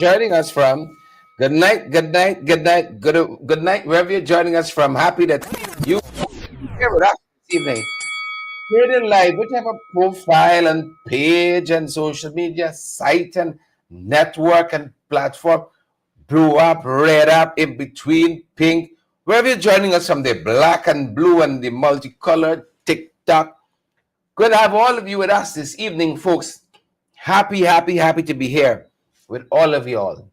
Joining us from. Good night, good night, good night, good night, wherever you're joining us from. Happy that you here with us this evening. Here in live, whichever profile and page and social media site and network and platform, blue up, red up, in between, pink, wherever you're joining us from, the black and blue and the multicolored TikTok. Good to have all of you with us this evening, folks. Happy, happy, happy to be here with all of you all.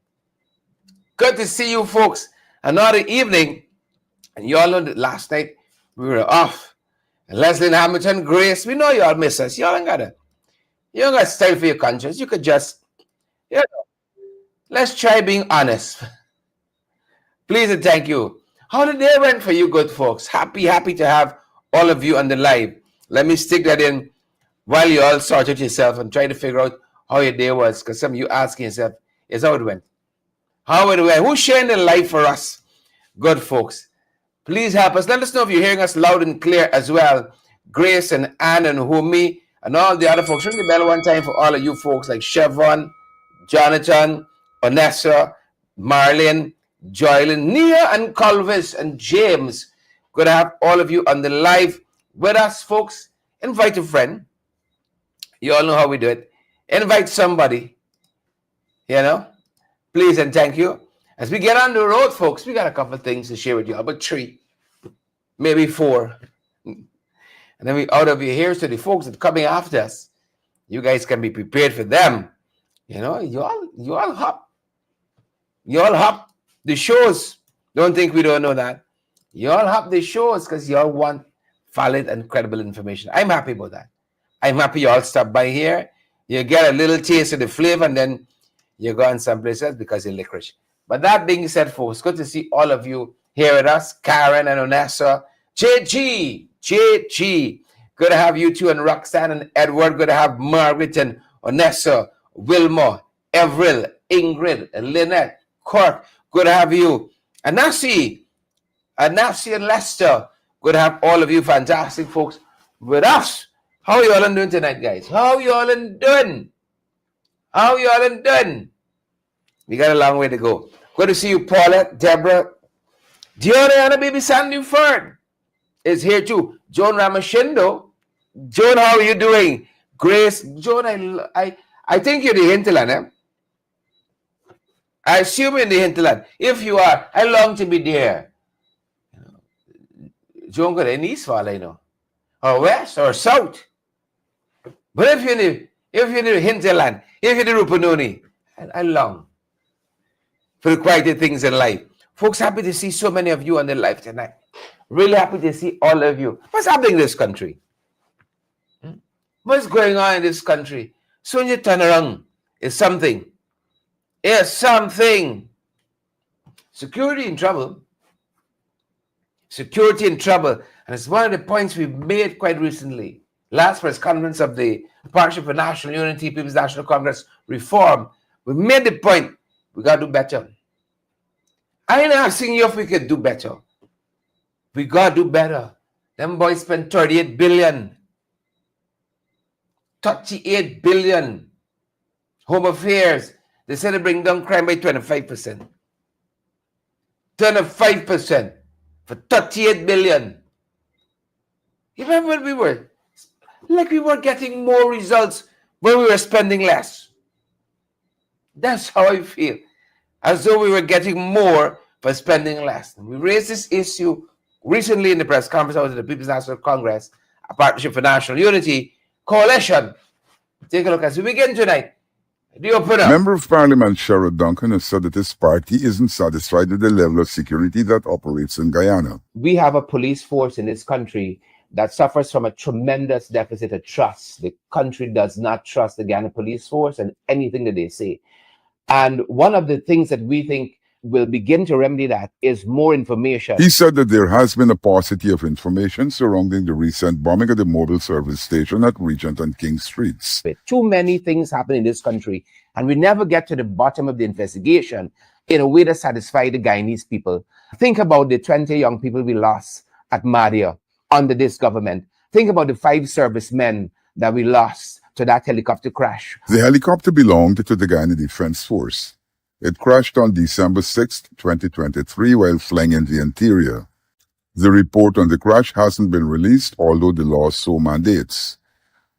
Good to see you, folks. Another evening, and you all know that last night we were off. And Leslie and Hamilton, Grace, we know you all miss us. You don't gotta style for your conscience. You could just, you know, let's try being honest. Please and thank you. How the day went for you, good folks? Happy to have all of you on the live. Let me stick that in while you all sort it yourself and try to figure out how your day was, because some of you asking yourself, is how it went. How it went. Who's sharing the live for us? Good folks. Please help us. Let us know if you're hearing us loud and clear as well. Grace and Anne and Humi and all the other folks. Ring the bell one time for all of you folks like Chevron, Jonathan, Onessa, Marlene, Joylyn, Nia and Colvis and James. Good to have all of you on the live with us, folks. Invite a friend. You all know how we do it. Invite somebody. Please and thank you. As we get on the road, folks, we got a couple of things to share with you. About 3, maybe 4. And then we out of your ears to the folks that are coming after us. You guys can be prepared for them. You all hop. You all hop the shows. Don't think we don't know that. You all hop the shows because you all want valid and credible information. I'm happy about that. I'm happy you all stop by here. You get a little taste of the flavor and then you go on someplace else because you're licorice. But that being said, folks, good to see all of you here with us. Karen and Onessa, JG. Good to have you too, and Roxanne and Edward. Good to have Margaret and Onessa, Wilma, Everil, Ingrid, and Lynette, Cork. Good to have you. Anasi and Lester. Good to have all of you fantastic folks with us. How you all doing tonight, guys? How you all doing? We got a long way to go. Good to see you, Paulette, Deborah. Diona, baby Sandy Fern is here too. Joan Ramashindo. Joan, how are you doing? Grace, Joan, I think you're the hinterland, eh? I assume you're in the hinterland. If you are, I long to be there. Joan got in East Valley, you know, or West or South. But if you're in the hinterland, if you're the Rupununi, I long for the quieter things in life. Folks, happy to see so many of you on the live tonight. Really happy to see all of you. What's happening in this country? What's going on in this country? Soon you turn around. It's something. Security in trouble. And it's one of the points we've made quite recently. Last press conference of the Partnership for National Unity, People's National Congress reform. We made the point. We got to do better. I ain't asking you if we could do better. We got to do better. Them boys spent 38 billion. 38 billion. Home Affairs. They said they bring down crime by 25%. 25% for 38 billion. You remember when we were? Like we were getting more results when we were spending less. That's how I feel. As though we were getting more for spending less. And we raised this issue recently in the press conference out of the People's National Congress, a Partnership for National Unity coalition. Take a look as we begin tonight. The opener. Member of Parliament Sherrod Duncan has said that his party isn't satisfied with the level of security that operates in Guyana. We have a police force in this country that suffers from a tremendous deficit of trust. The country does not trust the Guyana police force and anything that they say. And one of the things that we think will begin to remedy that is more information. He said that there has been a paucity of information surrounding the recent bombing of the mobile service station at Regent and King Streets. Too many things happen in this country, and we never get to the bottom of the investigation in a way that satisfies the Guyanese people. Think about the 20 young people we lost at Madia under this government. Think about the 5 servicemen that we lost to that helicopter crash. The helicopter belonged to the Guyana Defense Force. It crashed on December 6, 2023, while flying in the interior. The report on the crash hasn't been released, although the law so mandates.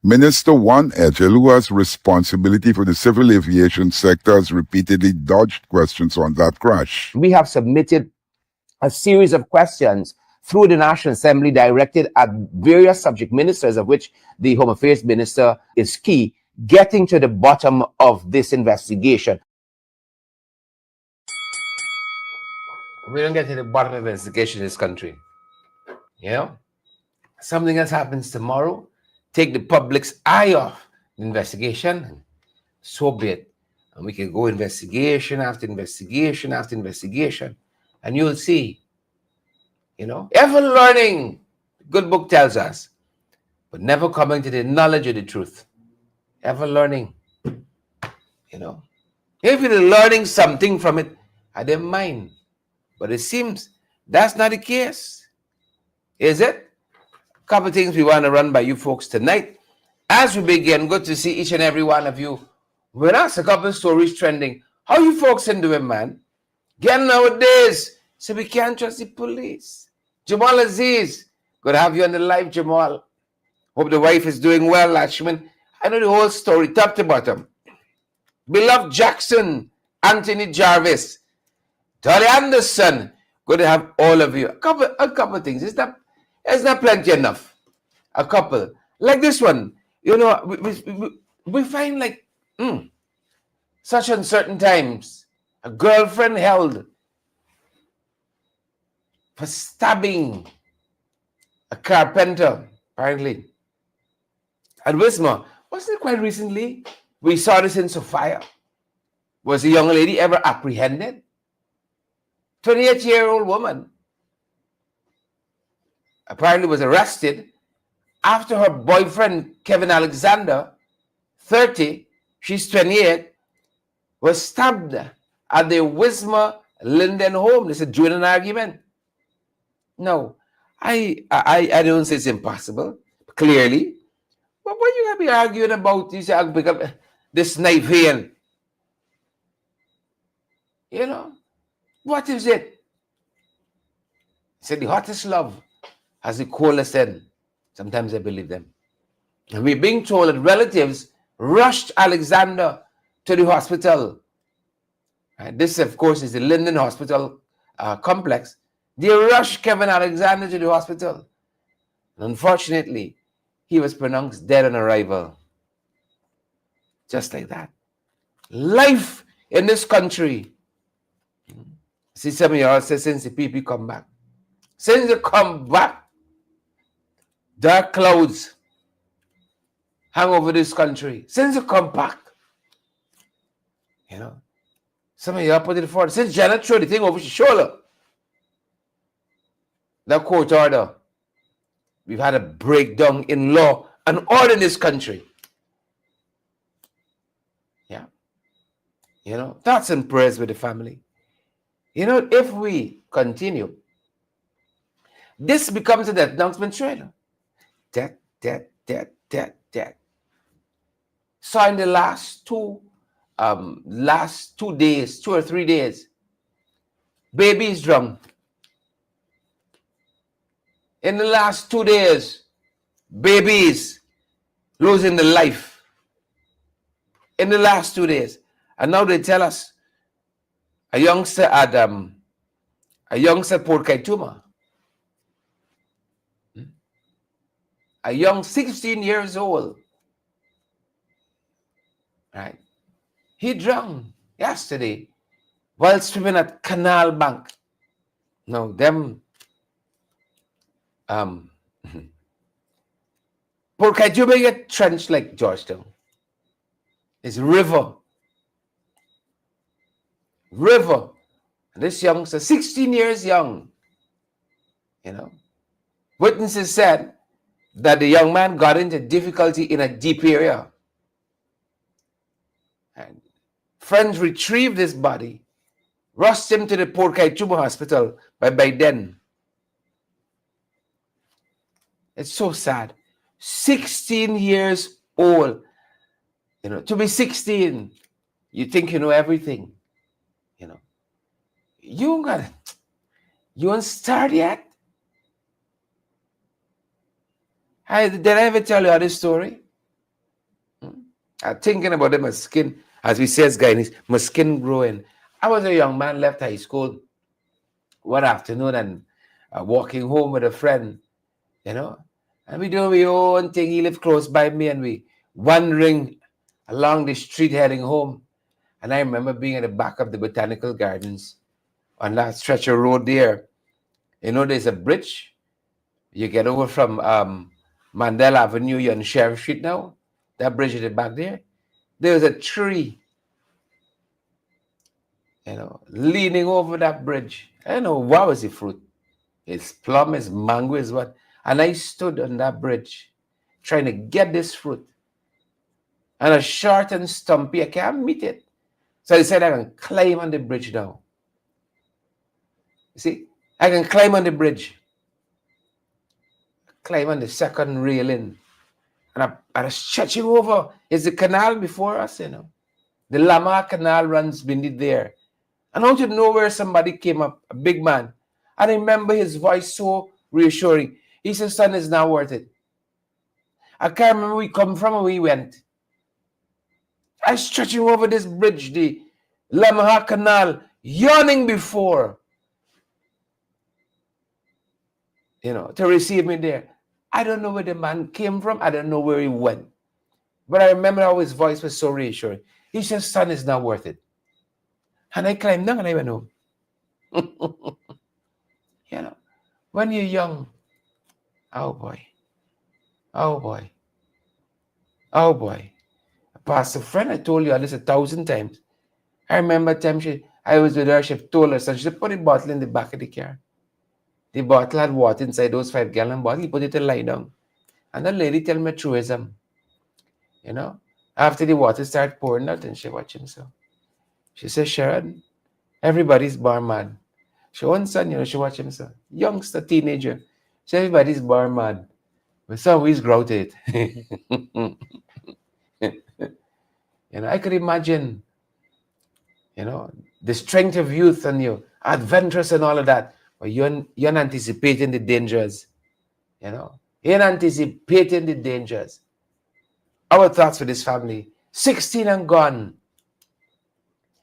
Minister Juan Echel, who has responsibility for the civil aviation sector, has repeatedly dodged questions on that crash. We have submitted a series of questions through the National Assembly directed at various subject ministers, of which the Home Affairs Minister is key, getting to the bottom of this investigation. We don't get to the bottom of investigation in this country. You know, something else happens tomorrow, take the public's eye off the investigation, so be it. And we can go investigation after investigation after investigation, and you'll see, ever learning, good book tells us, but never coming to the knowledge of the truth. Ever learning, If you're learning something from it, I don't mind. But it seems that's not the case. Is it? A couple of things we want to run by you folks tonight. As we begin, good to see each and every one of you with us. A couple of stories trending. How you folks doing, man? Again nowadays, so we can't trust the police. Jamal Aziz, good to have you on the live, Jamal. Hope the wife is doing well, Lashman. I know the whole story, top to bottom. Beloved Jackson, Anthony Jarvis, Dolly Anderson, good to have all of you. A couple of things. It's not plenty enough. A couple. Like this one. We find like such uncertain times. A girlfriend held for stabbing a carpenter, apparently. At Wisma, wasn't it quite recently? We saw this in Sophia. Was a young lady ever apprehended? 28-year-old woman apparently was arrested after her boyfriend, Kevin Alexander, 30, she's 28, was stabbed at the Wisma Linden home. They said during an argument. No, I don't say it's impossible, clearly. But what you gonna be arguing about this knife here? What is it? He said the hottest love has the coldest end. Sometimes I believe them. And we're being told that relatives rushed Alexander to the hospital. And this, of course, is the Linden Hospital complex. They rushed Kevin Alexander to the hospital. And unfortunately, he was pronounced dead on arrival. Just like that. Life in this country. See, some of y'all say since the people come back. Since they come back, dark clouds hang over this country. Since they come back, some of y'all put it forward. Since Janet threw the thing over his shoulder, that court order, we've had a breakdown in law and order in this country. Yeah. Thoughts and prayers with the family. If we continue, this becomes an announcement trailer. Death. So in the last 2 days, 2 or 3 days, babies drowned. In the last 2 days, babies losing their life. In the last 2 days. And now they tell us a youngster at Port Kaituma, a young 16 years old, right? He drowned yesterday while swimming at Canal Bank. No, them Port Kaituma get trenched like Georgetown. It's river. And this youngster, 16 years young, witnesses said that the young man got into difficulty in a deep area. And friends retrieved his body, rushed him to the Port Kaituma hospital by then. It's so sad. 16 years old. To be 16, you think you know everything. You know, you got you ain't start yet. Did I ever tell you this story? I'm thinking about it, my skin, as we says, guys, my skin growing. I was a young man, left high school one afternoon and walking home with a friend, you know, and we doing our own thing. He lived close by me, and we wandering along the street heading home. And I remember being at the back of the botanical gardens on that stretch of road there. You know, there's a bridge. You get over from Mandela Avenue, you're on Sheriff Street now. That bridge at the back there. There's a tree, you know, leaning over that bridge. I don't know what was the fruit. It's plum, it's mango, it's what. And I stood on that bridge trying to get this fruit. And it's short and stumpy, I can't meet it. So I said I can climb on the bridge now. You see, I can climb on the bridge. Climb on the second railing. And I was stretching over. It's the canal before us, you know. The Lama Canal runs beneath there. And out of nowhere, somebody came up, a big man. And I remember his voice so reassuring. He said, son, it's not worth it. I can't remember where we come from or where we went. I was stretching over this bridge, the Lama Canal, yawning before, you know, to receive me there. I don't know where the man came from. I don't know where he went. But I remember how his voice was so reassuring. He said, son, it's not worth it. And I climbed down and I went home. You know, when you're young, oh boy, oh boy, oh boy. A pastor friend, I told you all this 1,000 times. I remember a time I was with her, she told us, and she put the bottle in the back of the car. The bottle had water inside those 5-gallon bottles. He put it to lie down. And the lady tell me truism. You know, after the water started pouring out and she watched him so. She says, Sharon, everybody's bar mad. She one son, you know, she watched him so. Youngster, teenager. She said, everybody's bar mad. But some always grouted. You know, I could imagine, you know, the strength of youth and you adventurous and all of that. But you're anticipating the dangers. You know, you're anticipating the dangers. Our thoughts for this family, 16 and gone.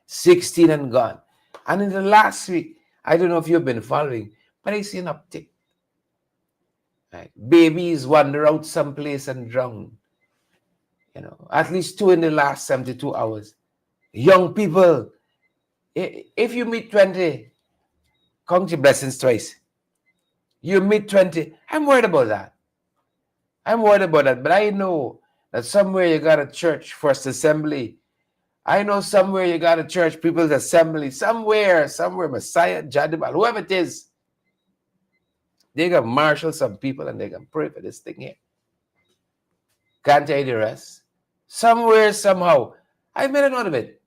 16 and gone. And in the last week, I don't know if you've been following, but I see an uptick. Right? Babies wander out someplace and drown. You know, at least 2 in the last 72 hours. Young people, if you meet 20, count your blessings twice. You meet 20, I'm worried about that. I'm worried about that, but I know that somewhere you got a church, First Assembly. I know somewhere you got a church, People's Assembly. Somewhere, Messiah, Jadibal, whoever it is, they can marshal some people and they can pray for this thing here. Can't tell you the rest. Somewhere, somehow, I made a note of it.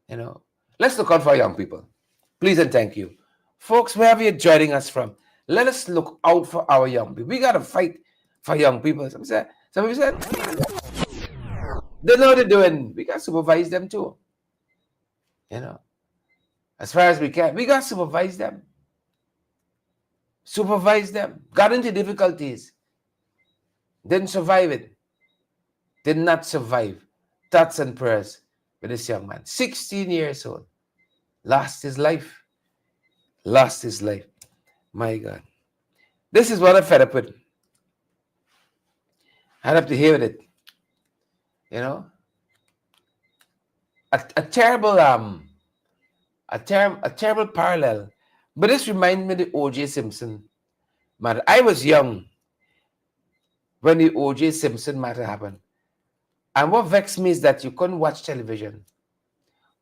You know, let's look out for young people. Please and thank you. Folks, wherever you're joining us from, let us look out for our young people. We got to fight for young people. Some people said, they know what they're doing. We got to supervise them too. You know, as far as we can, we got to supervise them. Supervise them. Got into difficulties. Didn't survive it. Did not survive. Thoughts and prayers with this young man. 16 years old. Lost his life. Lost his life. My God. This is what I'm fed up with. I'd have to hear with it. You know? A terrible parallel. But this reminds me of the O.J. Simpson matter. I was young when the O.J. Simpson matter happened. And what vexed me is that you couldn't watch television.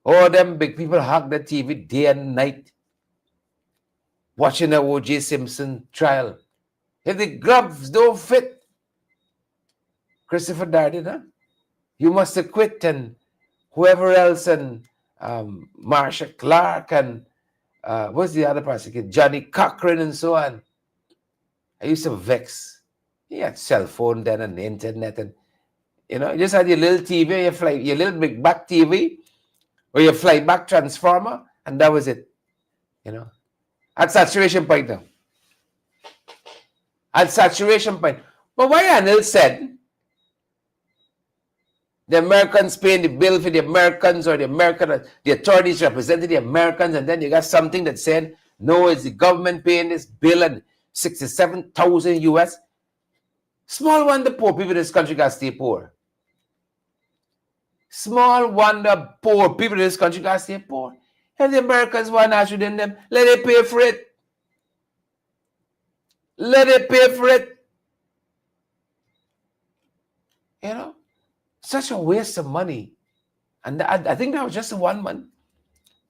All them big people hug the TV day and night watching the O.J. Simpson trial. If the gloves don't fit, Christopher Darden, huh? You must have quit, and whoever else, and Marsha Clark, and what's the other person? Johnny Cochran, and so on. I used to vex. You had cell phone then and the internet, and you know, you just had your little TV, your little big back TV, or you fly back transformer, and that was it. You know, at saturation point now. At saturation point. But why Anil said the Americans paying the bill for the Americans, or the authorities representing the Americans, and then you got something that said, no, it's the government paying this bill and 67,000 US. Small wonder poor people in this country got to stay poor. Small wonder poor people in this country got to stay poor. And the Americans want to within them, let it pay for it. Let it pay for it. You know, such a waste of money. And I think that was just 1 month.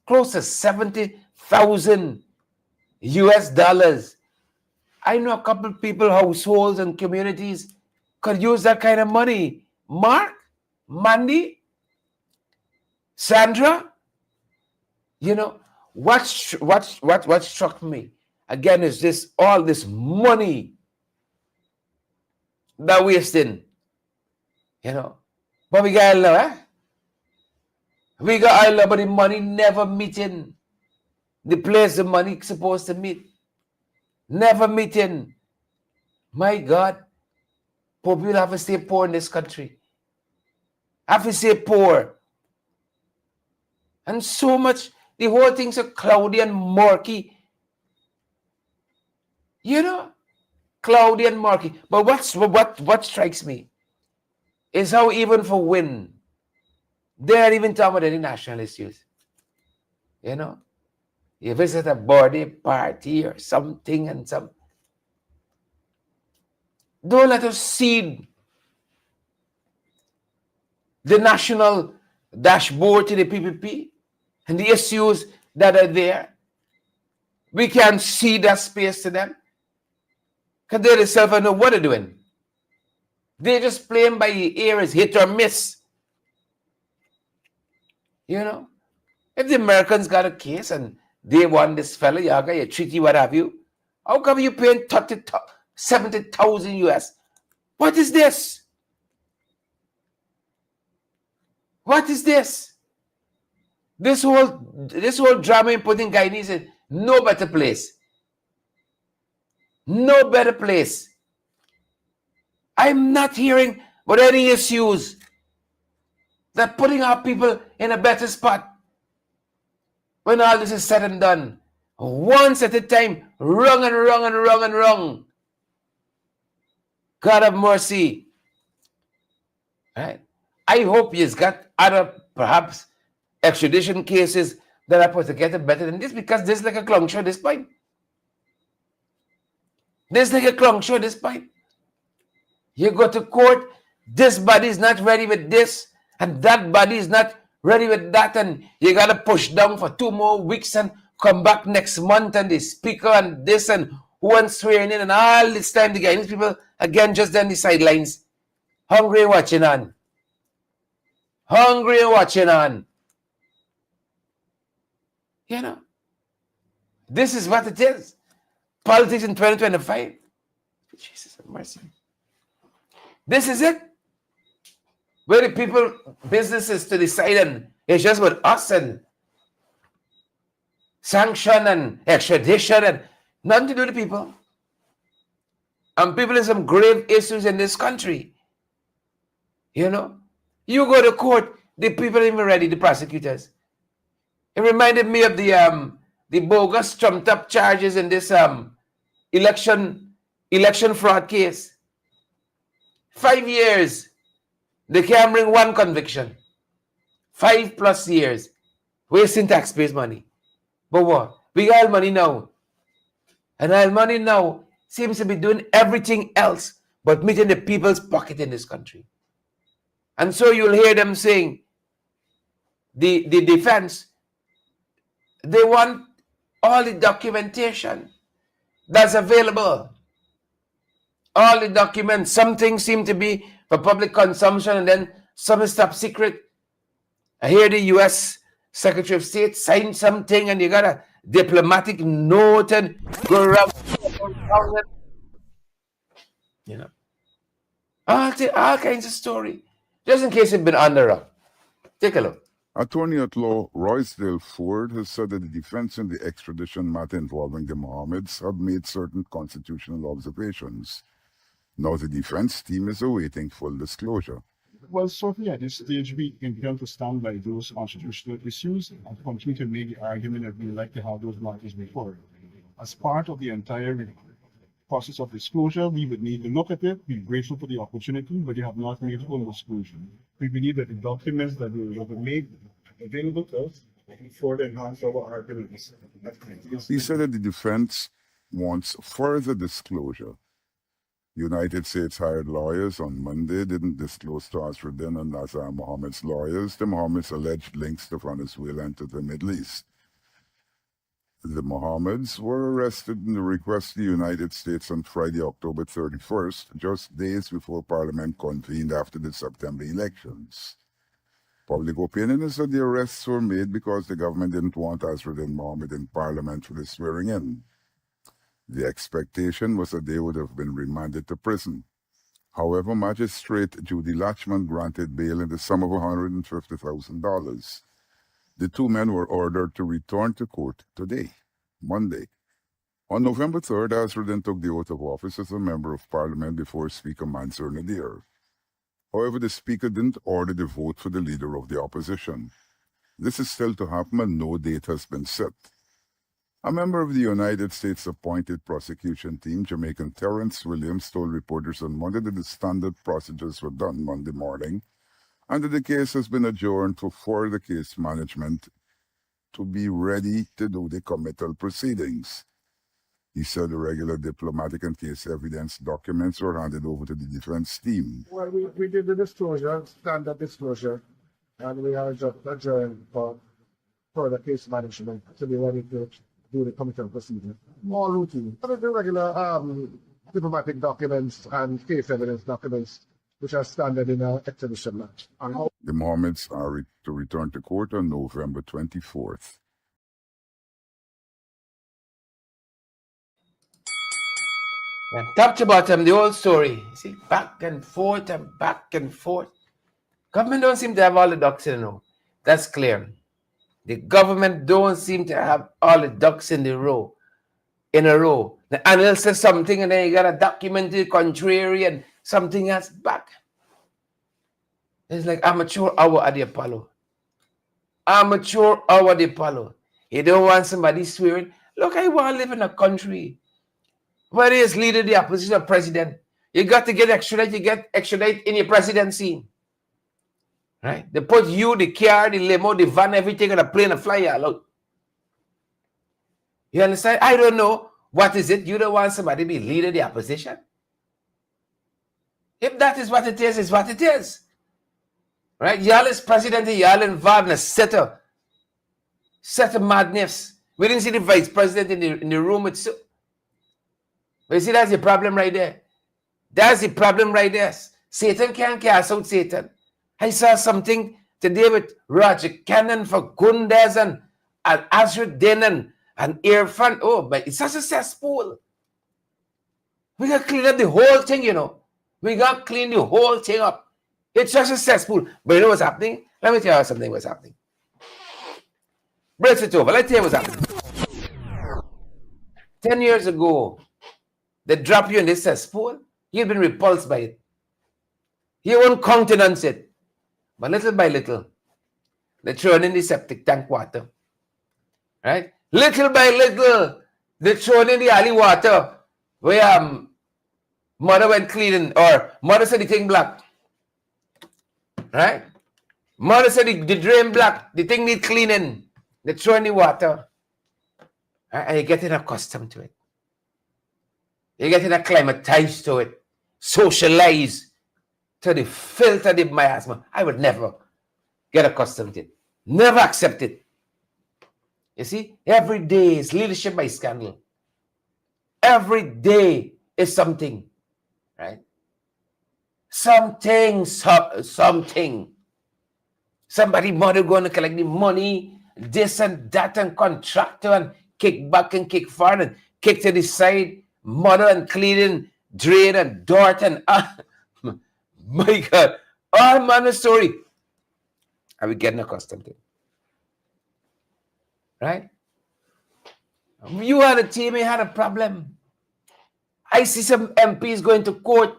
Close to 70,000 US dollars. I know a couple of people, households and communities could use that kind of money. Mark, Mandy, Sandra, you know, what struck me again is all this money that we're wasting, you know. But we got love, eh? We got our love, but the money never meeting the place the money supposed to meet. Never meeting. My God, poor people have to stay poor in this country. Have to stay poor. And so much, the whole thing's so cloudy and murky. You know, cloudy and murky. But what strikes me is how even for win, they're even talking about any national issues. You know, you visit a birthday party or something and some. Don't let us cede the national dashboard to the PPP and the issues that are there. We can't see that space to them because they themselves know what they're doing. They're just playing by ear as hit or miss. You know, if the Americans got a case and they want this fellow, Yaga, a treaty, what have you, how come you paying 70,000 US? What is this? What is this? This whole drama in putting Guyanese in no better place. No better place. I'm not hearing about any issues that putting our people in a better spot when all this is said and done. Once at a time, wrong and wrong and wrong and wrong. God have mercy. Right? I hope he's got other, perhaps, extradition cases that are put together better than this, because this is like a clown show at this point. This is like a clown show at this point. You go to court, this body is not ready with this, and that body is not ready with that, and you got to push down for 2 more weeks and come back next month, and the speaker and this and who and swearing in, and all this time the Guyanese people, again, just on the sidelines, hungry and watching on. Hungry and watching on. You know, this is what it is. Politics in 2025. Jesus have mercy. This is it. Where the people, businesses to decide, and it's just with us and sanction and extradition and nothing to do with the people. And people in some grave issues in this country. You know, you go to court, the people aren't even ready, the prosecutors. It reminded me of the bogus trumped up charges in this election fraud case. 5 years. They can't bring one conviction. 5+ years. Wasting taxpayers' money. But what? We got money now. And our money now seems to be doing everything else but meeting the people's pocket in this country. And so you'll hear them saying, the defense, they want all the documentation that's available. All the documents. Some things seem to be for public consumption, and then some is top secret. I hear the U.S. Secretary of State signed something, and you got a diplomatic note and go around. You know, all kinds of story. Just in case you've been under. Take a look. Attorney at law Roysdale Ford has said that the defense in the extradition matter involving the Mohammeds have made certain constitutional observations. Now the defense team is awaiting full disclosure. Well, certainly at this stage, we intend to stand by those constitutional issues and continue to make the argument that we would like to have those matters before. As part of the entire process of disclosure, we would need to look at it, be grateful for the opportunity, but you have not made full disclosure. We believe that the documents that we will make available to us further enhance our arguments. He said that the defense wants further disclosure. United States hired lawyers on Monday didn't disclose to Asruddin and Nazar Mohammed's lawyers the Mohammed's alleged links to Venezuela to the Middle East. The Mohammeds were arrested in the request to the United States on Friday, October 31st, just days before Parliament convened after the September elections. Public opinion is that the arrests were made because the government didn't want Asruddin Mohammed in Parliament for the swearing-in. The expectation was that they would have been remanded to prison. However, Magistrate Judy Latchman granted bail in the sum of $150,000. The two men were ordered to return to court today, Monday. On November 3rd, Asruddin took the oath of office as a member of Parliament before Speaker Mansour Nadir. However, the Speaker didn't order the vote for the Leader of the Opposition. This is still to happen and no date has been set. A member of the United States appointed prosecution team, Jamaican Terrence Williams, told reporters on Monday that the standard procedures were done Monday morning and that the case has been adjourned for further case management to be ready to do the committal proceedings. He said the regular diplomatic and case evidence documents were handed over to the defense team. Well, we did the disclosure, standard disclosure, and we are just adjourned for further case management to be ready to do the committal procedure. More routine. The regular diplomatic documents and case evidence documents, which are standard in our extradition match. The Mohammeds are to return to court on November 24th. And top to bottom, the whole story. See, back and forth and back and forth. Government don't seem to have all the ducks in a row. That's clear. The government don't seem to have all the ducks in a row. The analyst says something and then you got a documented contrary and something else back. It's like amateur hour at the Apollo. Amateur hour at the Apollo. You don't want somebody swearing. Look, I want to live in a country where there's leader of the opposition or president. You got to get extradited. You get extradited in your presidency. Right? They put you, the car, the limo, the van, everything on a plane and fly you out. You understand? I don't know. What is it? You don't want somebody to be leader of the opposition? If that is what it is, it's what it is. Right? Y'all is president and y'all involved in a set of madness. We didn't see the vice president in the room with But you see, that's the problem right there. That's the problem right there. Satan can't cast out Satan. I saw something today with Roger Cannon for Gundes and Asruddin and Irfan. Oh, but it's such a cesspool. We got to clean up the whole thing, you know. We got to clean the whole thing up. It's just a cesspool. But you know what's happening? Let me tell you something what's happening. Brace it over. Let's tell you what's happening. 10 years ago, they drop you in this cesspool. You've been repulsed by it. You won't countenance it. But little by little, they throw in the septic tank water. Right? Little by little, they throw in the alley water where mother went cleaning or mother said the thing black. Right? Mother said the drain black, the thing need cleaning. They throw in the water. Right? And you're getting accustomed to it. You're getting acclimatized to it. Socialized to the filth of the miasma. I would never get accustomed to it. Never accept it. You see, every day is leadership by scandal. Every day is something, right? Something. Somebody mother going to collect the money, this and that, and contractor, and kick back and kick forward, and kick to the side, mother and cleaning, drain and dirt, and my God, all manner story. Are we getting accustomed to it? Right? You had a team, you had a problem. I see some MPs going to court.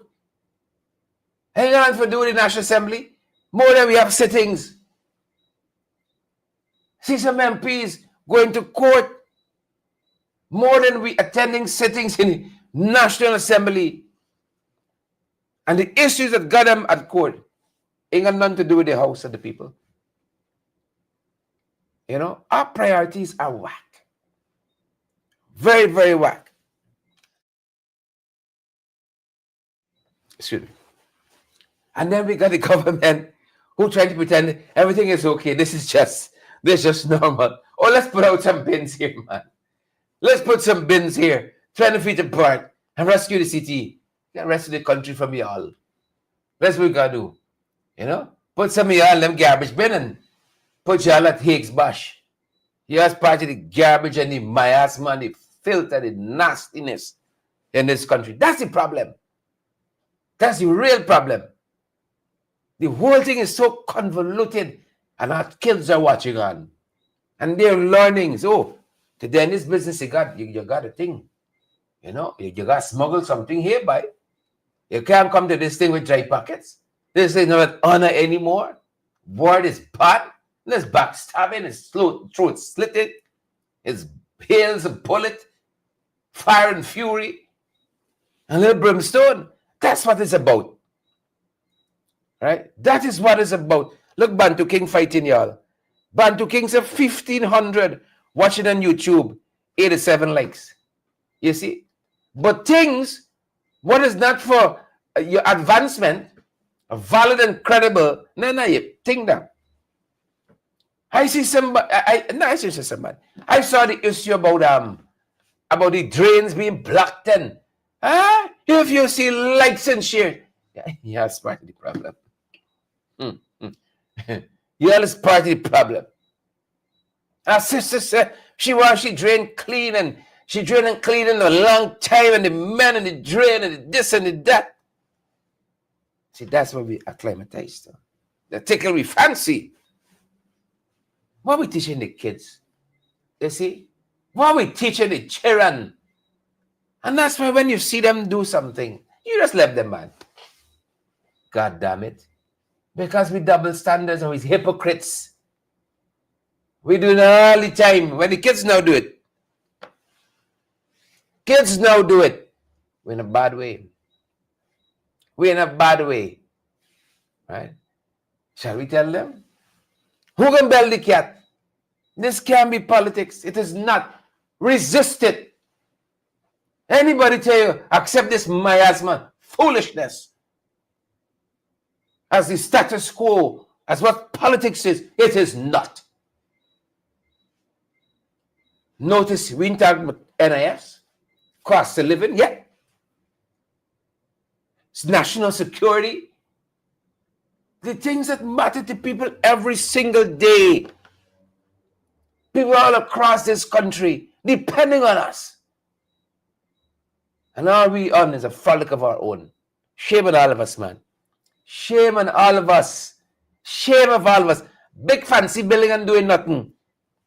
Hang on for doing the National Assembly. More than we have sittings. See some MPs going to court. More than we attending sittings in the National Assembly. And the issues that got them at court ain't got nothing to do with the House of the people. You know, our priorities are whack. Very, very whack. Excuse me. And then we got the government who trying to pretend everything is okay. This is just normal. Oh, let's put out some bins here, man. Let's put some bins here, 20 feet apart, and rescue the city. Get rescue the country from y'all. That's what we gotta do. You know? Put some of y'all in them garbage bin and put y'all at Higgs Bush. Y'all's part of the garbage and the miasma and the filth and the nastiness in this country. That's the problem. That's the real problem. The whole thing is so convoluted, and our kids are watching on. And they're learning. So, today in this business, you got a thing. You know, you got to smuggle something here, by. You can't come to this thing with dry pockets. This is not honor anymore. Word is bad. There's backstabbing, it's throat slitting, it's hails and bullet, fire and fury, and little brimstone. That's what it's about. Right? That is what it's about. Look, Bantu King fighting, y'all. Bantu King's have 1,500 watching on YouTube, 87 likes. You see? But things, what is not for your advancement, valid and credible, no, you think that. I see somebody, I saw the issue about the drains being blocked and if you see likes and shares, yeah, that's part of the problem. Yeah, that's part of the problem. Our sister said she drained clean and she drained and clean in a long time, and the men and the drain and the this and the that. See, that's what we acclimatized to. The tickle we fancy. What are we teaching the kids? You see? What are we teaching the children? And that's why when you see them do something, you just let them, man. God damn it. Because we double standards and we hypocrites. We do it all the time. When the kids now do it. Kids now do it. We're in a bad way. We're in a bad way. Right? Shall we tell them? Who can bell the cat? This can't be politics. It is not. Resist it. Anybody tell you, accept this miasma, foolishness, as the status quo, as what politics is, it is not. Notice we didn't talk about NIS, cost of living yet. It's national security. The things that matter to people every single day. People all across this country depending on us. And all we on is a frolic of our own. Shame on all of us, man. Shame on all of us. Shame of all of us. Big fancy building and doing nothing.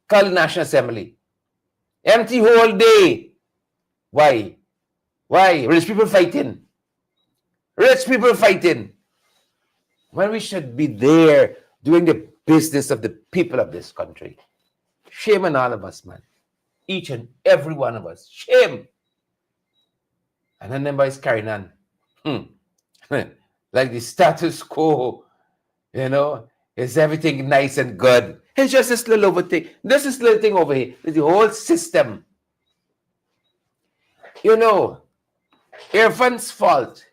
Call the National Assembly. Empty whole day. Why? Why? Rich people fighting. Rich people fighting. When we should be there doing the business of the people of this country. Shame on all of us, man. Each and every one of us. Shame. And then everybody's carrying on. Like the status quo, you know, is everything nice and good. It's just this little over thing. This little thing over here. It's the whole system. You know, Irfan's fault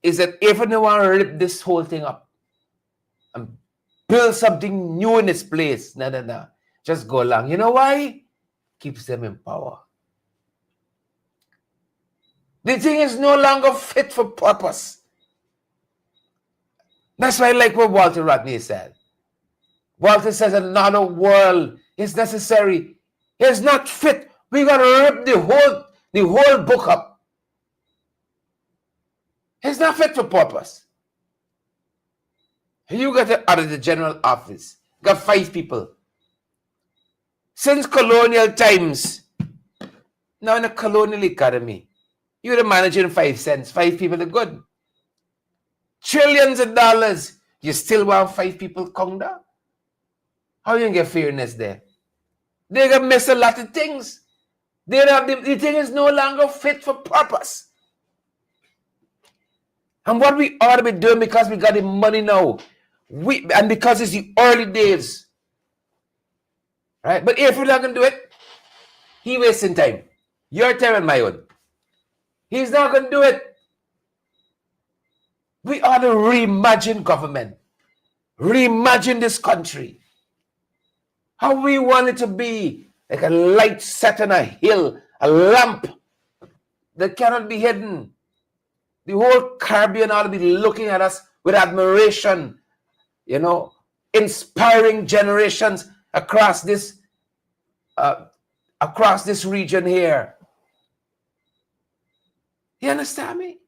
is that Irfan don't want to rip this whole thing up and build something new in its place. No. Just go along. You know why? Keeps them in power. The thing is no longer fit for purpose. That's why I like what Walter Rodney said. Walter says another world is necessary. It's not fit. We got to rip the whole book up. It's not fit for purpose. You got to audit the general office. Got 5 people. Since colonial times, now in a colonial economy, you're the manager in 5 cents. 5 people are good. Trillions of dollars. You still want 5 people come down? How you get fairness there? They're going to miss a lot of things. The thing is no longer fit for purpose. And what we ought to be doing, because we got the money now, and because it's the early days, right? But if we're not going to do it, he's wasting time. Your time and my own. He's not going to do it. We ought to reimagine government. Reimagine this country. How we want it to be. Like a light set on a hill. A lamp that cannot be hidden. The whole Caribbean ought to be looking at us with admiration. You know, inspiring generations across this region here. You understand me?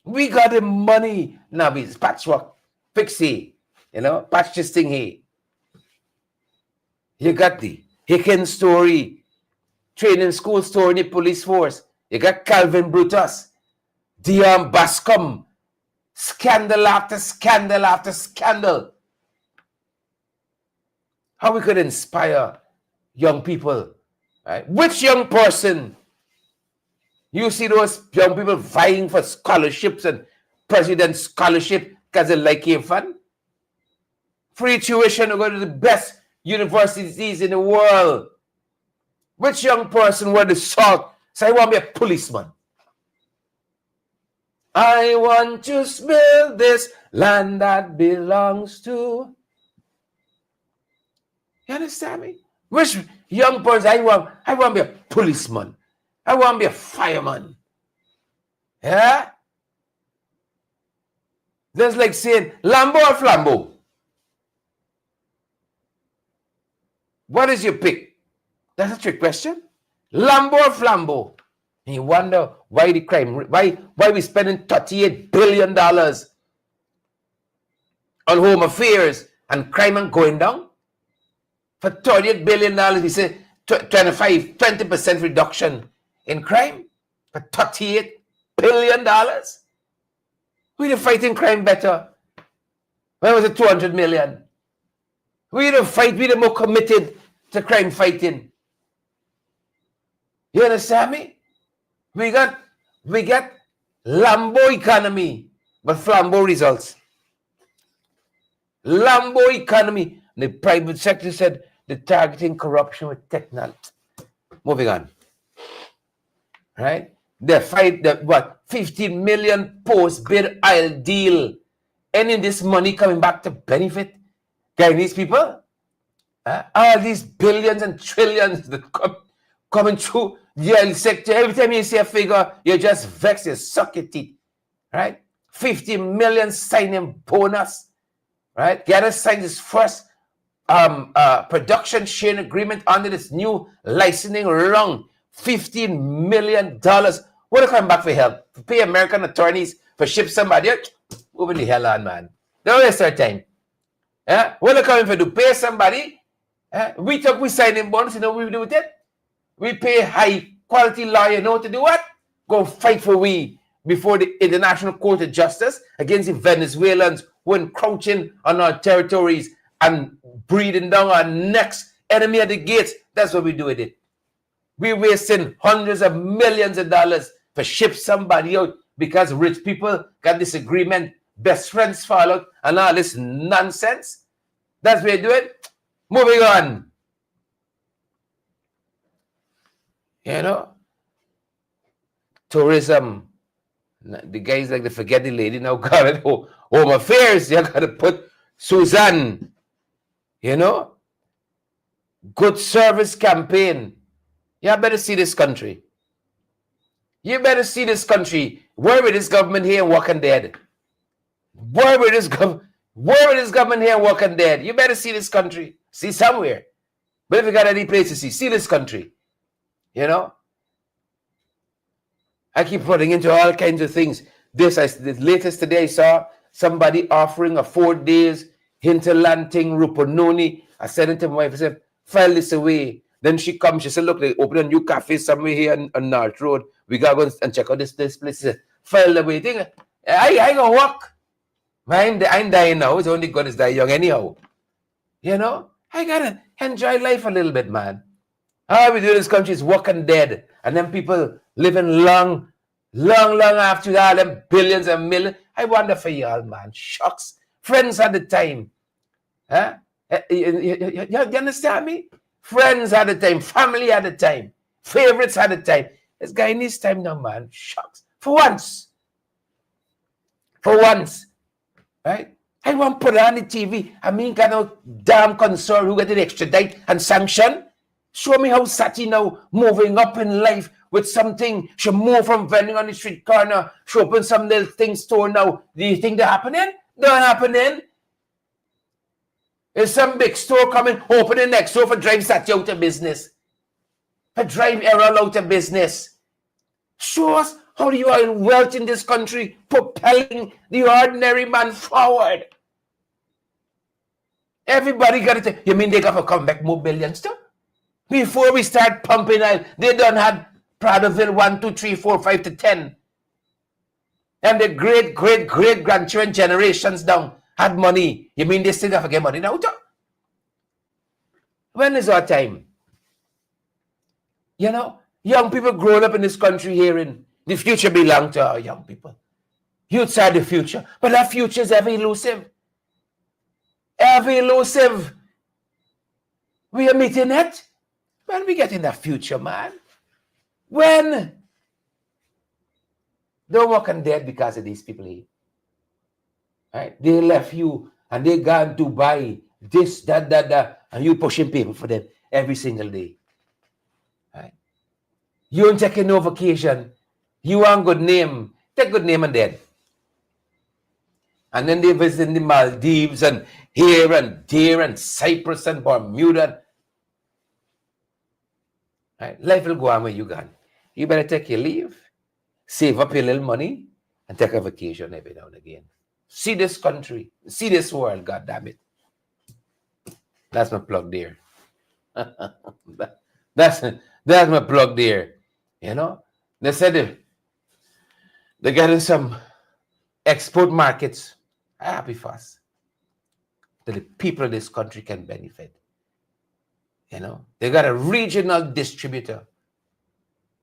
We got the money. Now it's patchwork. Fix it. You know, patch this thing here. You got the Hicken story, training school story in the police force. You got Calvin Brutus, Dion Bascom, scandal after scandal after scandal. How we could inspire young people, right? Which young person? You see those young people vying for scholarships and president scholarship because they like it fun? Free tuition to go to the best universities in the world. Which young person were the salt? Say, I want to be a policeman. I want to smell this land that belongs to. You understand me? Which young person? I want to be a policeman. I want to be a fireman. Yeah? That's like saying, Lambo or Flambeau? What is your pick? That's a trick question. Lambo or Flambeau? And you wonder why the crime, why we spending $38 billion on home affairs and crime and going down? For $38 billion, we say 20% reduction in crime. For $38 billion? We'd fighting crime better. When was it 200 million? We'd fight, we'd more committed to crime fighting. You understand me? We got Lambo economy, but Flambeau results. Lambo economy. The private sector said they're targeting corruption with technology. Moving on. Right? They fight the 15 million post-bid oil deal. Any of this money coming back to benefit Guyanese people? All these billions and trillions that coming through the oil sector. Every time you see a figure, you just vex, you suck your teeth. Right? 50 million signing bonus. Right? Ghana signed this first production sharing agreement under this new licensing round. $15 million. What are coming back for help? To pay American attorneys for ship somebody out? Moving the hell on, man. Don't waste our time. What are coming for? To pay somebody? We signing bonus, you know what we do with it? We pay high quality lawyer, you know what to do what? Go fight for we before the International Court of Justice against the Venezuelans who are encroaching on our territories and breathing down our necks, enemy at the gates. That's what we do with it. We're wasting hundreds of millions of dollars for ship somebody out because rich people got this agreement, best friends fall out, and all this nonsense. That's what we do it. Moving on. You know, tourism. The guys like to forget the lady now got it. Home affairs, you got to put Suzanne. You know, good service campaign. You better see this country. You better see this country. Where with this government here and walking dead? Where with this government here and walking dead? You better see this country. See somewhere. But if you got any place to see this country. You know? I keep running into all kinds of things. The latest today I saw somebody offering a 4 days hinterland thing, Rupononi. I said it to my wife, I said, file this away. Then she comes, she said, look, they open a new cafe somewhere here on North Road. We gotta go and check out this place. She said, file away. Thing. I gonna walk. I ain't dying now. It's only God is dying young anyhow. You know? I gotta enjoy life a little bit, man. All we do in this country is walking dead. And then people living long after all them billions and millions. I wonder for y'all, man. Shucks. Friends at the time. Huh? You understand me? Friends at the time. Family at the time. Favorites at the time. This guy needs time now, man. Shucks. For once. Right? I want to put it on the TV. I mean, kind of damn concern who get it extradite and sanction. Show me how Sati now moving up in life with something. She moved from vending on the street corner. She opened some little thing store now. Do you think that happening? Don't happening. There's some big store coming, opening next door for drive Sati out of business. For drive Errol out of business. Show us how you are wealth in this country, propelling the ordinary man forward. Everybody got it. You mean they got to come back more billions too? Before we start pumping oil, they done had Pradoville 1, 2, 3, 4, 5 to 10. And the great grandchildren generations down had money. You mean they still have to get money now too? When is our time? You know, young people growing up in this country hearing the future belongs to our young people. Youths are the future. But that future is ever elusive. Ever elusive. We are meeting it. When we get in that future, man? When? Don't walk on dead because of these people here. Right? They left you and they gone to buy this, that, and you pushing people for them every single day. Right? You ain't taking no vacation. You want good name. Take good name and dead. And then they visit the Maldives and here and there and Cyprus and Bermuda. Right? Life will go on where you gone. You better take your leave, save up your little money, and take a vacation every now and again. See this country, see this world, God damn it. That's my plug there. that's my plug there. You know, they said they're getting some export markets. Happy fast that the people of this country can benefit. You know, they got a regional distributor.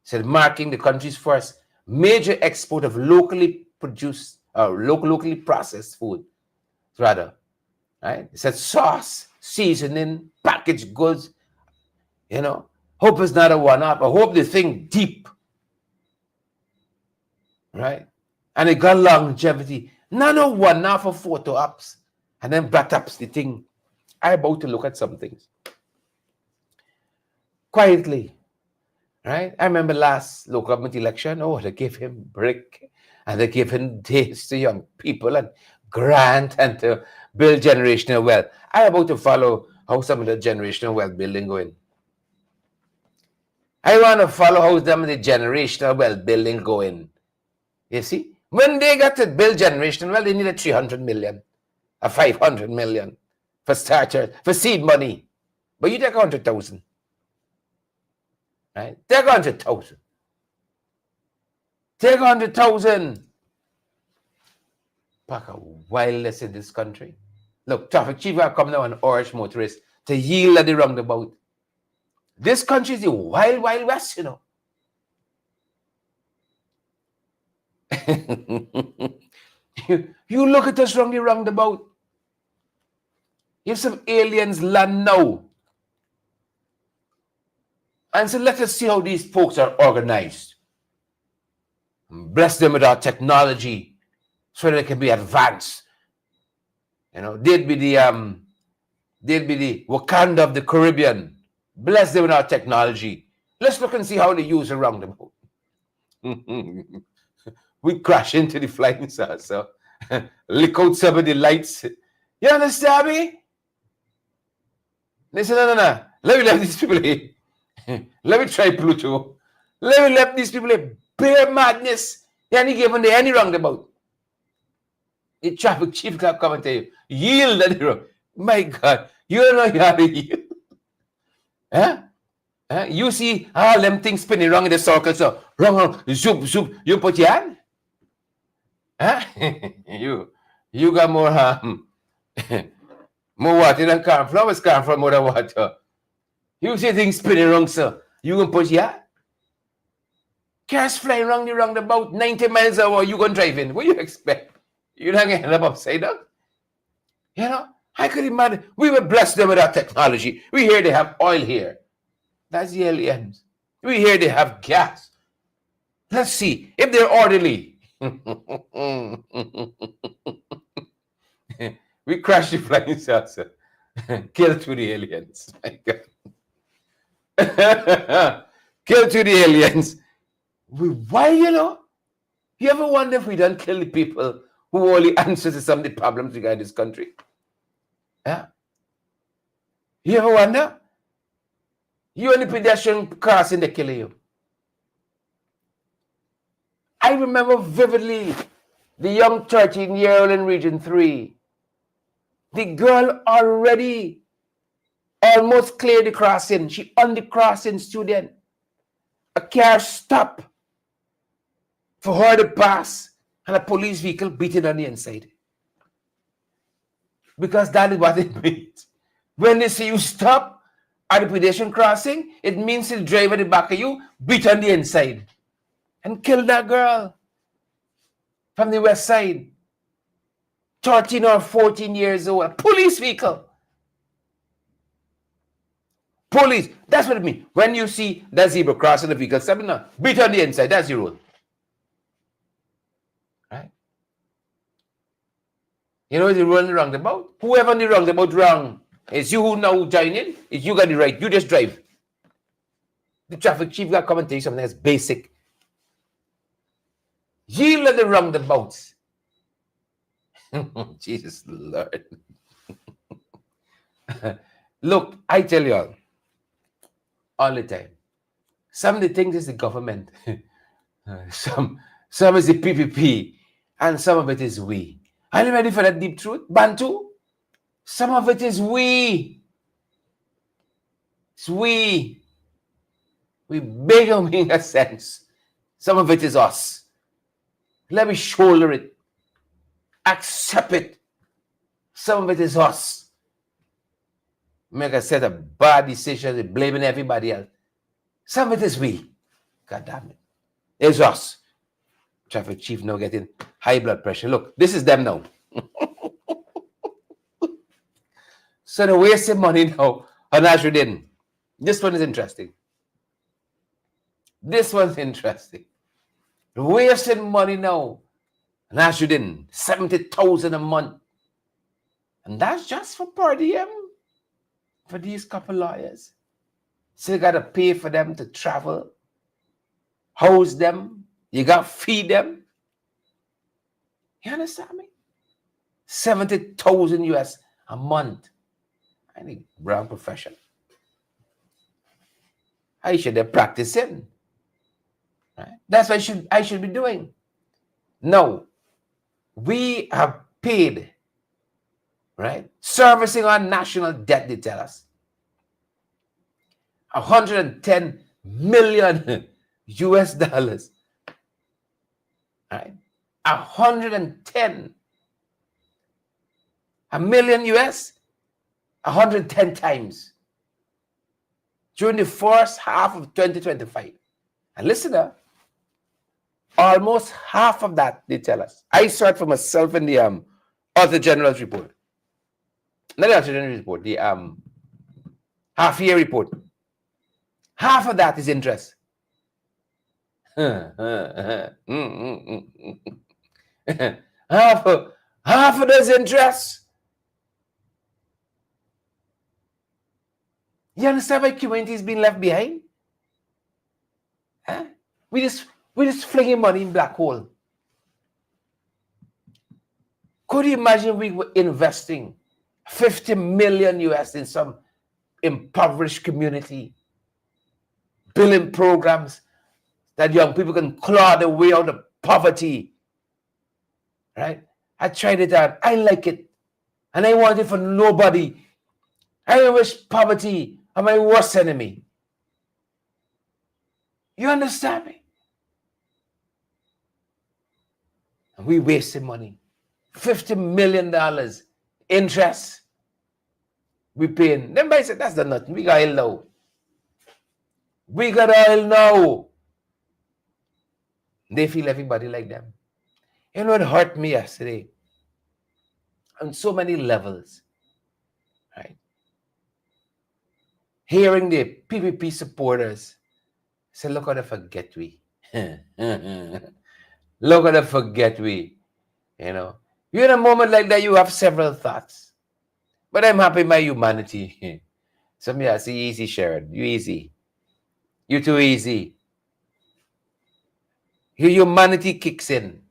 Said marking the country's first major export of locally produced locally processed food. Rather, right? It said sauce, seasoning, packaged goods. You know, hope it's not a one-off. I hope they think deep. Right? And it got longevity. Not a one-off of photo ops. And then brought up the thing. I about to look at some things. Quietly. Right? I remember last local government election, they gave him brick and they gave him dates to young people and grant and to build generational wealth. I about to follow how some of the generational wealth building going. I want to follow how some of the generational wealth building going. You see? When they got to build generational wealth, they needed 300 million or 500 million for starters, for seed money. But you take 100,000. Right? Take 100,000. Take 100,000. Pack a wildness in this country. Look, traffic chief will come now and urge motorists to yield at the roundabout. This country is the wild west, you know. you look at us from the roundabout. If some aliens land now, and so let us see how these folks are organized. Bless them with our technology so they can be advanced. You know, they'd be the Wakanda of the Caribbean. Bless them with our technology. Let's look and see how they use a roundabout. We crash into the flying saucer, lick out some of the lights. You understand me? They say, no. Let me let these people in. Let me try Pluto. Let me let these people in. Bare madness. Any given the any roundabout. The traffic chief can come and tell you, yield at the road. My God, you don't know you are you. Huh? Huh? You see all them things spinning around in the circle, so wrong, zoop, zoop. You put your hand. Huh? you got more more water than corn. Flowers come from more than water. You see things spinning around, so you gonna put your hand. Cars flying around the roundabout 90 miles an hour. You gonna drive in? What do you expect? You're not gonna end up upside down. You know, I could imagine. We were blessed them with our technology. We hear they have oil here. That's the aliens. We hear they have gas. Let's see if they're orderly. We crashed the flying saucer. Kill to the aliens. My God. Kill to the aliens. Why, you know? You ever wonder if we don't kill the people who only answer to some of the problems we got in this country? Yeah. You ever wonder? You and the pedestrian crossing, they kill you. I remember vividly the young 13-year-old in Region 3. The girl already almost cleared the crossing. She on the crossing, student. A car stopped for her to pass, and a police vehicle beating on the inside. Because that is what it means. When they see you stop at the pedestrian crossing, it means the driver at the back of you beat on the inside and kill that girl from the west side. 13 or 14 years old. A police vehicle. Police. That's what it means. When you see that zebra crossing the vehicle, beat on the inside. That's the rule. Right? You know the rule in the roundabout? Whoever in the roundabout wrong, it's you who now join in. It's you got the right. You just drive. The traffic chief got to come and tell you something that's basic. Yield at the roundabouts. Jesus Lord. Look, I tell you all the time. Some of the things is the government. Some is the PPP. And some of it is we. Are you ready for that deep truth? Bantu? Some of it is we. It's we. We beg them in a sense. Some of it is us. Let me shoulder it. Accept it. Some of it is us. Make a set of bad decisions, blaming everybody else. Some of it is we. God damn it. It's us. Traffic chief now getting high blood pressure. Look, this is them now. So they're wasting money now on extradition. This one is interesting. This one's interesting. Wasting money now on extradition. 70,000 a month. And that's just for per diem for these couple lawyers. So you got to pay for them to travel, house them, you got to feed them. You understand me? 70,000 US a month. I need brown profession. I should have practicing. Right? That's what I should be doing. No, we have paid, right? Servicing our national debt, they tell us. 110 million US dollars. Right? 110. A million US, 110 times. During the first half of 2025. And listen up. Almost half of that, they tell us. I saw it for myself in the Auditor General's report. Not the Auditor General's report, the half-year report. Half of that is interest. half of those interest. You understand why community is being left behind? Huh? We just flinging money in black hole. Could you imagine we were investing 50 million US in some impoverished community, building programs that young people can claw their way out of poverty? Right? I tried it out. I like it. And I want it for nobody. I wish poverty are my worst enemy. You understand me? And we wasting money. $50 million interest. We paying. Them guys said, that's the nothing. We got oil now. We got oil now. They feel everybody like them. You know what hurt me yesterday? On so many levels. Right? Hearing the PPP supporters say, look how they forget we. Look how they forget we. You know. You're in a moment like that, you have several thoughts. But I'm happy my humanity. Some yeah, see easy, Sharon. You easy. You too easy. Your humanity kicks in.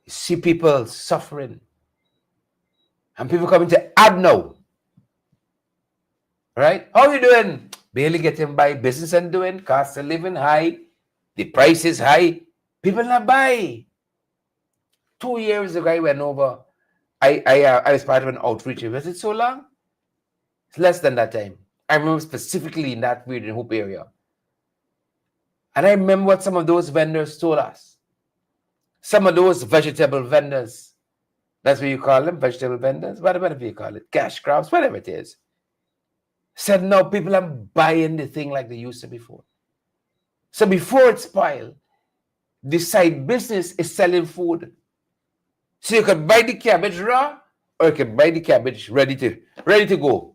You see people suffering. And people coming to add now. Right? How you doing? Barely getting by. Business and doing. Cost of living high. The price is high. People not buy. 2 years ago, I went over. I was part of an outreach. Was it so long? It's less than that time. I remember specifically in that Weird and Hope area. And I remember what some of those vendors told us. Some of those vegetable vendors, that's what you call them, vegetable vendors, whatever you call it, cash crops, whatever it is, said no, people are buying the thing like they used to before. So before it spoiled, the side business is selling food. So you could buy the cabbage raw, or you could buy the cabbage ready to go.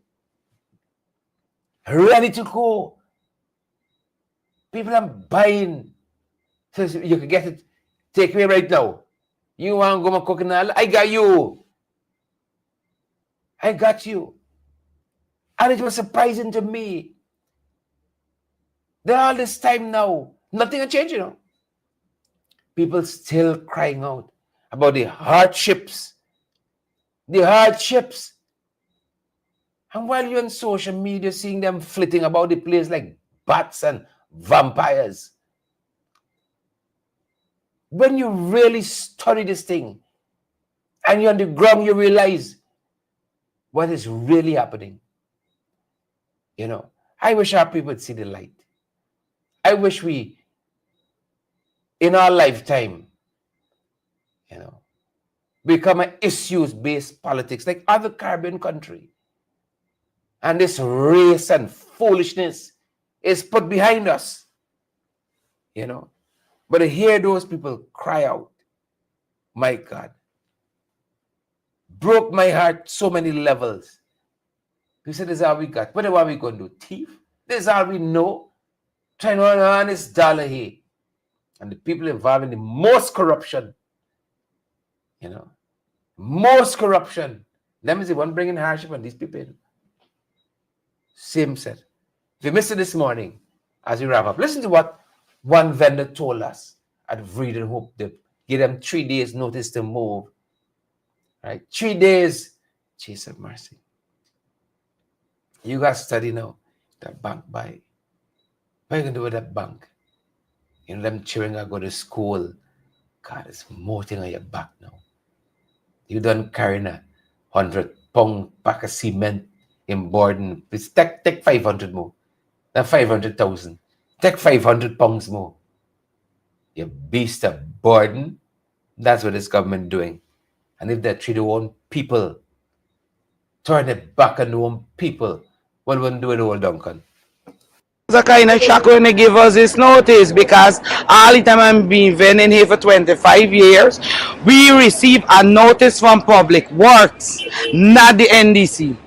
Ready to go. People are buying. So you can get it. Take me right now. You want to go cook and all? I got you. I got you. And it was surprising to me that all this time now, nothing has changed, you know. People still crying out about the hardships. The hardships. And while you're on social media seeing them flitting about the place like bats and vampires, when you really study this thing and you're on the ground, you realize what is really happening. You know, I wish our people would see the light. I wish we, in our lifetime, you know, become an issues-based politics like other Caribbean countries. And this race and foolishness is put behind us, you know. But to hear those people cry out, my God, broke my heart so many levels. We said, this is all we got. What are we going to do? Thief? This is all we know. Trying to earn an honest dollar here. And the people involved in the most corruption, you know, most corruption. Them is the one bringing hardship on these people. Same set. If you missed it this morning, as we wrap up, listen to what one vendor told us at Breed and Hope. They give them 3 days notice to move. Right? 3 days. Jesus have mercy. You got to study now. That bank buy. What are you going to do with that bank? You know, them children are going to school. God, it's more thing on your back now. You done carrying a 100-pound pack of cement in Borden. Take 500 more. Not 500,000. Take 500 pounds more. You beast of Borden. That's what this government doing. And if they treat their own people, turn it back on their own people, what will do it all, Duncan? It's a kind of shock when they give us this notice because all the time I've been vending here for 25 years, we receive a notice from Public Works, not the NDC.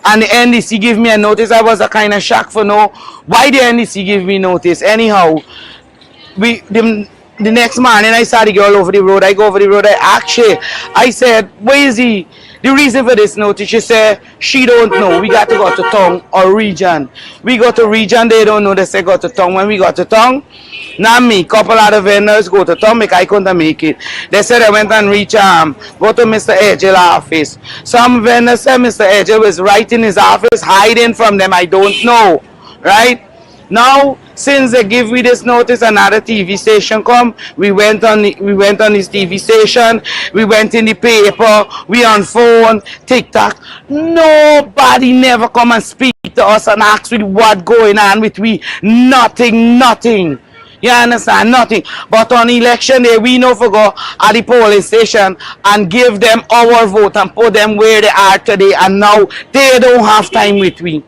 And the NDC give me a notice. I was a kind of shock for know why the NDC give me notice. Anyhow, the next morning I saw the girl over the road. I go over the road. I asked her. I said, where is the reason for this notice? She said she don't know. We got to go to town or region. We go to region. They don't know. They say go to town. When we got to town, now me, couple other vendors go to town. Make I couldn't make it. They said I went and reach go to Mr. Edgel office. Some vendors said Mr. Edgel was right in his office, hiding from them. I don't know. Right? Now, Since they give me this notice, another TV station come. We went on this TV station. We went in the paper. We on phone, TikTok. Nobody never come and speak to us and ask me what going on with we. Nothing, nothing. You understand? Nothing. But on election day, we know for go at the polling station and give them our vote and put them where they are today. And now they don't have time with me.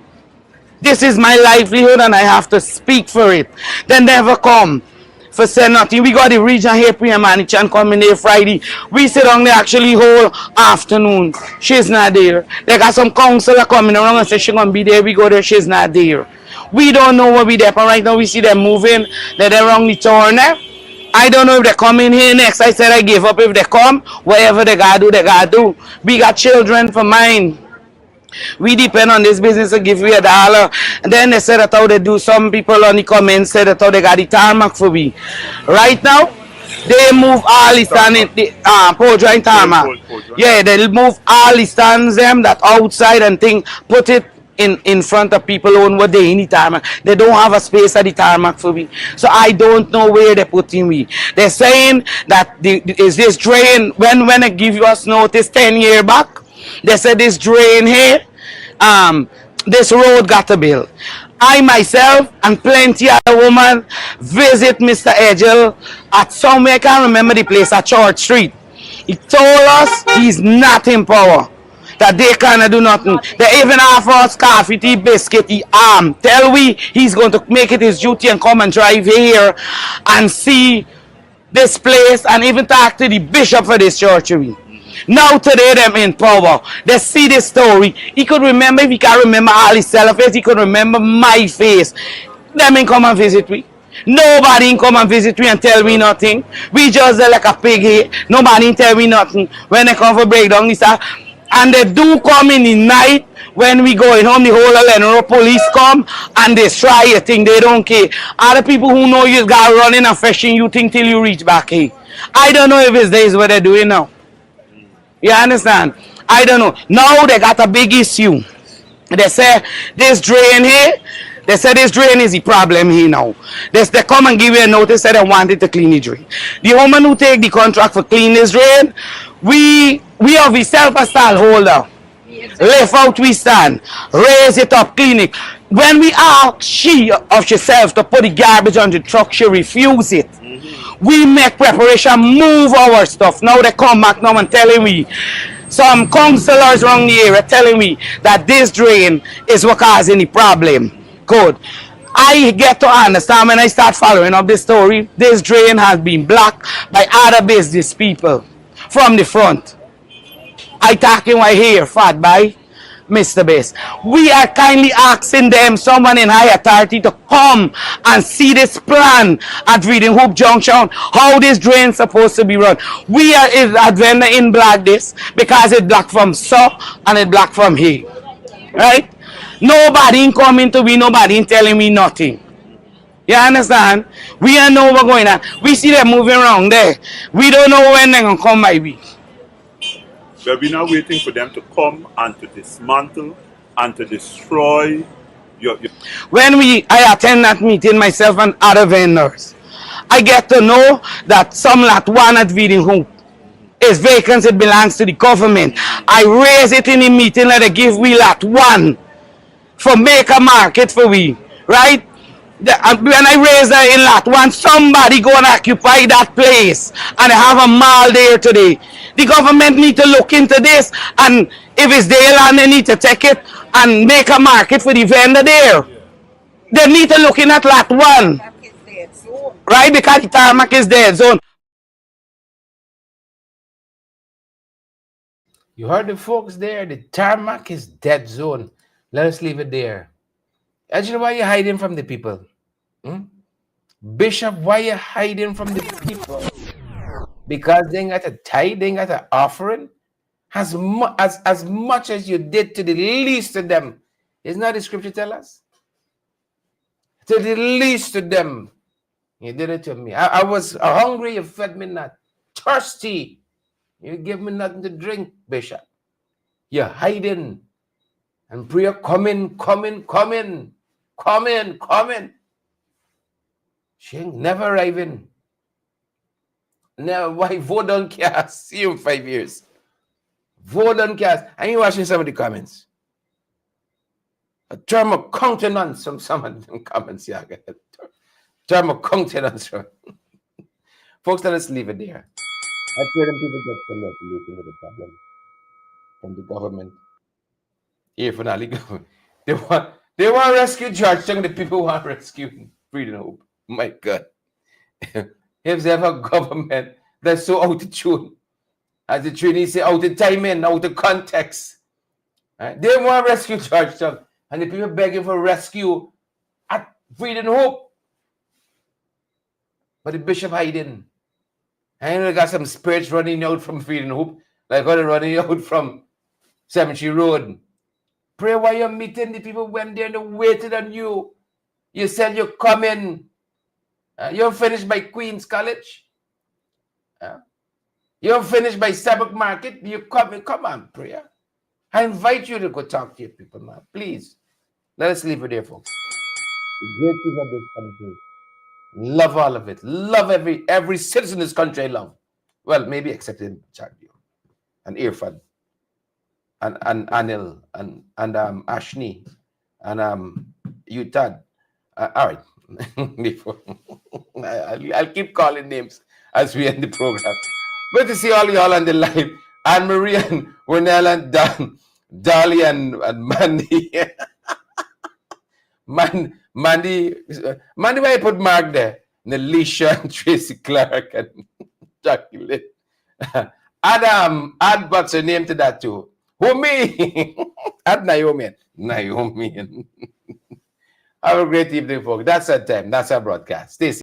This is my livelihood and I have to speak for it. They never come for say nothing. We got the region here pre-manager and coming there Friday. We sit down there actually whole afternoon. She's not there. They got some counselor coming around and say she's gonna be there. We go there, she's not there. We don't know what we there. But right now we see them moving. They're around the corner. I don't know if they come in here next. I said I give up if they come. Whatever they gotta do, they gotta do. We got children for mine. We depend on this business to give you $1. And then they said that how they do. Some people on the comments said that how they got the tarmac for me. Right now, they move all the stand in the pole joint tarmac. Yeah, they move all the stands them that outside and thing, put it in front of people on what they in the tarmac. They don't have a space at the tarmac for me. So I don't know where they're putting me. They're saying that is this drain when I give us notice 10 years back. They said this drain here, this road got to build. I myself and plenty other women visit Mr. Edgel at somewhere, I can't remember the place, at Church Street. He told us he's not in power, that they cannot do nothing. They even offer us coffee, tea, biscuit, tell we he's going to make it his duty and come and drive here and see this place and even talk to the bishop for this church. Now today them in power. They see this story. He could remember, if he can't remember all his face, he could remember my face. Them ain't come and visit me. Nobody ain't come and visit me and tell me nothing. We just like a pig here. Nobody ain't tell me nothing. When they come for breakdown, this and they do come in the night when we going home, the whole Lenore police come and destroy your thing. They don't care. Other people who know you got running and fetching you thing till you reach back here. I don't know if it's this what they're doing now. You understand? I don't know. Now they got a big issue. They say this drain here, they say this drain is the problem here now. They come and give you a notice that they wanted to clean the drain. The woman who take the contract for clean this drain, we have a self-style holder. Lift out we stand, raise it up, clean it. When we ask she of herself to put the garbage on the truck, she refuse it. We make preparation, move our stuff. Now they come back now and telling me, some counselors around the area telling me that this drain is what causing the problem. Good. I get to understand when I start following up this story, this drain has been blocked by other business people from the front. I talking right here, fat by Mr. Base. We are kindly asking them, someone in high authority, to come and see this plan at Reading Hope Junction, how this drain supposed to be run. We are at vendor in black this because it blocked from so and it blocked from here. Right? Nobody coming to me, nobody telling me nothing. You understand? We don't know what's going on. We see them moving around there. We don't know when they're going to come by we. But we're now waiting for them to come and to dismantle and to destroy your... When I attend that meeting, myself and other vendors, I get to know that some lot 1 at Reading Hope is vacant, it belongs to the government. I raise it in the meeting, let it give we lot 1 for make a market for we, right? When I raise that in lot 1, somebody go and occupy that place and have a mall there today. The government need to look into this, and if it's their land, they need to take it and make a market for the vendor there. They need to look in at lot 1, right? Because the tarmac is dead zone. You heard the folks there. The tarmac is dead zone. Let us leave it there. Actually, why are you hiding from the people? Bishop, why are you hiding from the people? Because they got a tithe, they got an offering. As much as you did to the least of them. Isn't that the scripture tell us? To the least of them. You did it to me. I was hungry, you fed me not. Thirsty, you give me nothing to drink, Bishop. You're hiding. And prayer coming. She ain't never arriving. Never. Why vote on cast? See you in 5 years. Vote on cast. And you watching some of the comments. A term of countenance from some of the comments. Yeah, term of countenance. Folks, let's leave it there. I pray them people get some resolution with the problem from the government. Here for now, the government. They want to rescue Georgetown. The people want to rescue Freedom Hope. My God. If there's ever a government that's so out of tune, as the trainees say, out of timing, out of context. Right? They want to rescue Georgetown. And the people begging for rescue at Freedom Hope. But the bishop hiding. I know they got some spirits running out from Freedom Hope, like how they're running out from Cemetery Road. Pray while you're meeting the people when they're waiting on you. You said you're coming. You're finished by Queen's College. You're finished by Sabbath Market. You're coming. Come on, prayer. I invite you to go talk to your people, man. Please. Let us leave it there, folks. The great people of this country. Love all of it. Love every citizen in this country I love. Well, maybe except in Chardio and Irfan and Anil and Ashni and Utad. All right. I'll keep calling names as we end the program. Good to see all y'all on the line. Anne Marie and Wernell and Dolly and Mandy. Mandy, why I put Mark there? Nelisha and Tracy Clark and Jacqueline. Add what's her name to that too? Who, me? Add Naomi. Have a great evening, folks. That's our time. That's our broadcast. Stay safe.